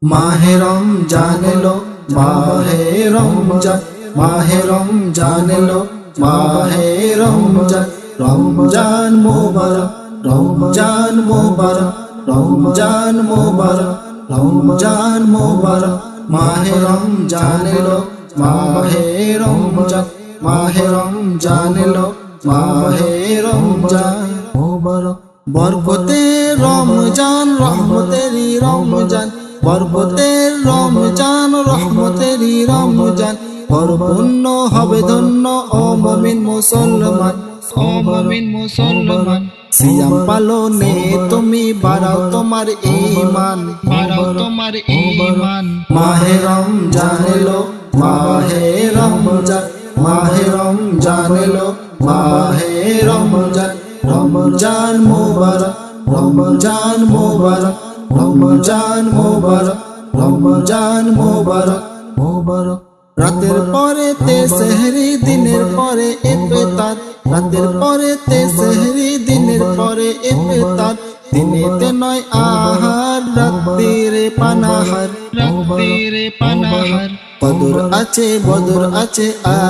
মাহে রমজান এলো, মাহে রমজান, মাহে রমজান এলো, মাহে রমজান। রমজান মোবারক, রমজান মোবারক, রমজান মোবারক, রমজান মোবারক। মাহে রমজান এলো, মাহে রমজান, মাহে রমজান এলো, মাহে রমজান মোবারক। বরকতের রমজান, রহমতেরই রমজান, বরকতের রমজান, রহমতেরই রমজান। পরিপূর্ণ হবে ধন্য ও মুমিন মুসলমান, ও মুমিন মুসলমান। সিয়াম পালনে তুমি বাড়াও তোমার ঈমান, বাড়াও তোমার ঈমান। মাহে রমজান এলো, মাহে রমজান, মাহে রমজান এলো, মাহে রমজান। রমজান মোবারক, রমজান মোবারক, রমজান মোবারক, রমজান মোবারক মোবারক। রাতের পরে তে সেহরি, দিনের পরে ইফতার, রাতের পরে তে সেহরি, দিনের পরে ইফতার। দিনেতে নয় আহার, রাত্রিরে পানাহার, রাত্রিরে পানাহার। বদর আছে, বদর আছে,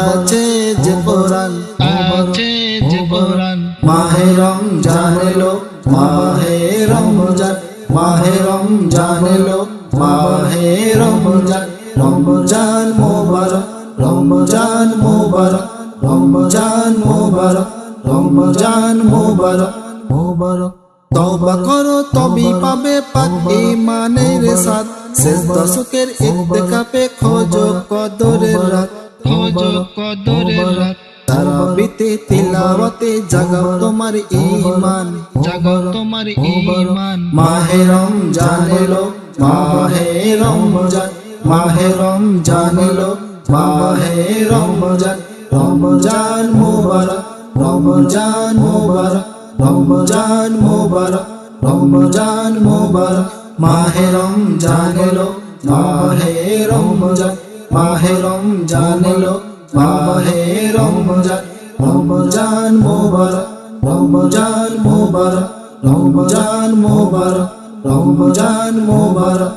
আছে যে কোরআন, আছে যে কোরআন। মাহে রমজান এলো, মাহে রমজান, মাহে রমজান এলো, মাহে রমজান। রমজান মোবারক, রমজান মোবারক, রমজান মোবারক, রমজান মোবারক মোবারক। তওবা করো তবেই পাবে পাক ঈমানের সাথ, শেষ দশকের ইতিকাফে খোঁজো কদরের রাত, খোঁজো কদরের রাত। তারাবিতে তিলাওয়াতে জাগাও তোমার ঈমান, জাগাও তোমার ঈমান। মাহে রমজান এলো, মাহে রমজান, মাহে রমজান এলো, মাহে রমজান। রমজান মোবারক, রমজান মোবারক, রমজান মোবারক, রমজান মোবারক। মাহে রমজান এলো, মাহে রমজান, মাহে রমজান এলো, মাহে রমজান। রমজান মোবারক, রমজান মোবারক, রমজান মোবারক, রমজান মোবারক।